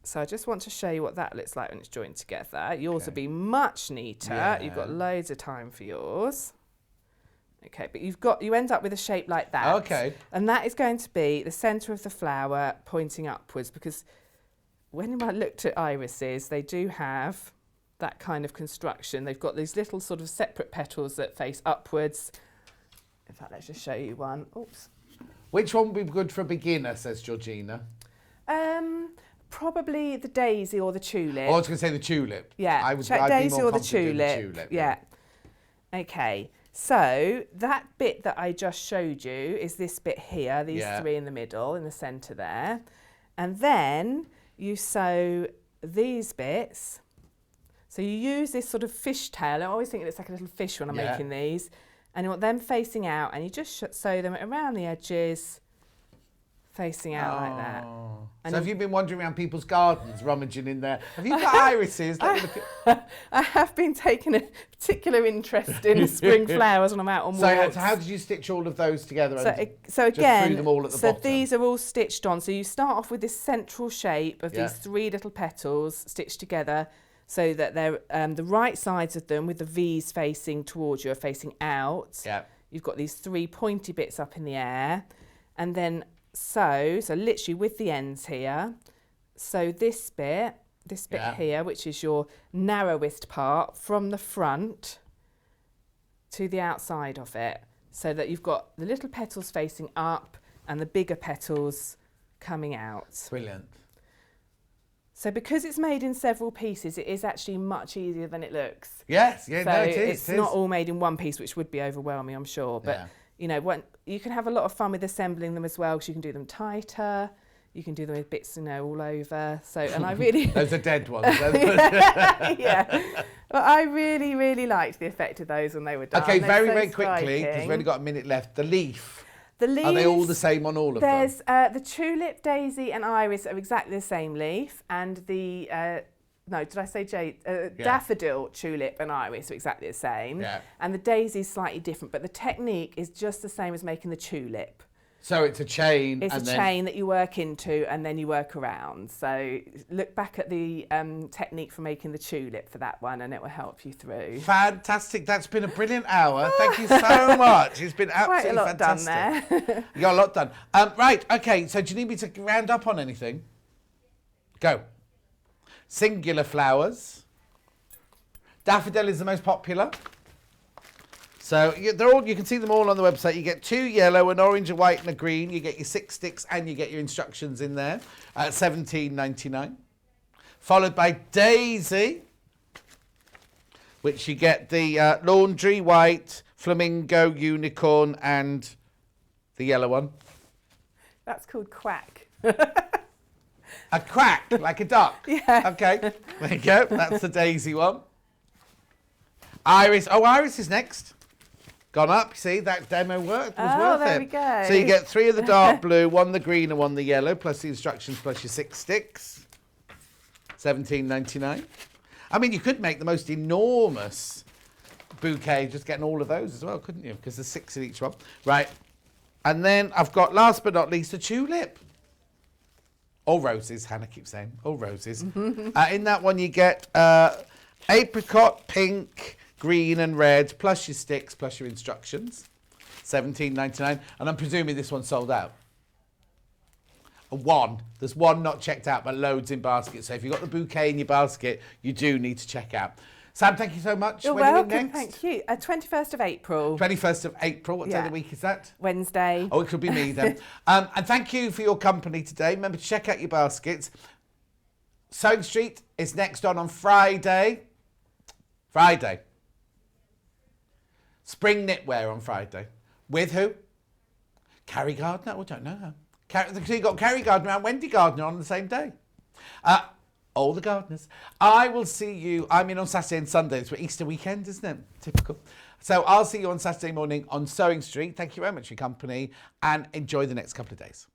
So I just want to show you what that looks like when it's joined together. Yours will be much neater. Yeah. You've got loads of time for yours. Okay, but you end up with a shape like that. Okay. And that is going to be the centre of the flower pointing upwards, because when I looked at irises, they do have that kind of construction. They've got these little sort of separate petals that face upwards. In fact, let's just show you one. Oops. Which one would be good for a beginner, says Georgina? Probably the daisy or the tulip. Oh, I was going to say the tulip. Yeah, I'd daisy be more or the confident in tulip. Yeah. Okay, so that bit that I just showed you is this bit here, these 3 in the middle, in the centre there. And then you sew these bits. So you use this sort of fishtail. I always think it looks like a little fish when I'm making these. And you want them facing out, and you just sew them around the edges, facing out like that. And so have you been wandering around people's gardens, rummaging in there? Have you got irises? Let me look at... I have been taking a particular interest in the spring flowers when I'm out on walks. So how did you stitch all of those together? So again, them all at the bottom? These are all stitched on. So you start off with this central shape of these 3 little petals stitched together, so that they're the right sides of them with the V's facing towards you are facing out. Yeah. You've got these 3 pointy bits up in the air, and then so literally with the ends here, so this bit here, which is your narrowest part from the front to the outside of it, so that you've got the little petals facing up and the bigger petals coming out. Brilliant. So because it's made in several pieces, it is actually much easier than it looks. Yes, yeah, so no, it is. It's not all made in one piece, which would be overwhelming, I'm sure. But you know, you can have a lot of fun with assembling them as well, because you can do them tighter, you can do them with bits, you know, all over. So, and I really... Those are dead ones. Yeah. But I really, really liked the effect of those when they were done. Okay, They're very quickly, because we've only got a minute left. The leaf. The leaves, are they all the same on all of them? There's the tulip, daisy and iris are exactly the same leaf, and the... no, did I say daffodil, tulip and iris are exactly the same. Yeah. And the daisy is slightly different, but the technique is just the same as making the tulip. So it's a chain. It's a chain that you work into and then you work around. So look back at the technique for making the tulip for that one, and it will help you through. Fantastic. That's been a brilliant hour. Thank you so much. It's been absolutely Quite a lot fantastic. done there. You got a lot done. Right, okay, so do you need me to round up on anything? Go. Singular flowers. Daffodil is the most popular. So they're all, you can see them all on the website. You get 2 yellow, an orange, a white and a green. You get your 6 sticks and you get your instructions in there at $17.99. followed by Daisy, which you get the laundry, white, flamingo, unicorn, and the yellow one. That's called Quack. A quack, like a duck. Yeah. Okay, there you go. That's the Daisy one. Iris. Oh, Iris is next. Gone up. See, that demo worked. Was worth there it. we go. So you get 3 of the dark blue, 1 the green, and 1 the yellow, plus the instructions, plus your 6 sticks. $17.99. I mean, you could make the most enormous bouquet just getting all of those as well, couldn't you? Because there's 6 in each one. Right. And then I've got, last but not least, a tulip. All roses, Hannah keeps saying. All roses. In that one, you get apricot, pink, green and red, plus your sticks, plus your instructions. $17.99. And I'm presuming this one's sold out. There's one not checked out, but loads in basket. So if you've got the bouquet in your basket, you do need to check out. Sam, thank you so much. You're when are we welcome, next? thank you. 21st of April. 21st of April. What day of the week is that? Wednesday. Oh, it could be me then. And thank you for your company today. Remember to check out your baskets. Sewing Street is next on Friday. Spring knitwear on Friday. With who? Carrie Gardner? Oh, I don't know her. So you got Carrie Gardner and Wendy Gardner on the same day. All the gardeners. I will see you. I'm in on Saturday and Sunday. It's Easter weekend, isn't it? Typical. So I'll see you on Saturday morning on Sewing Street. Thank you very much for your company and enjoy the next couple of days.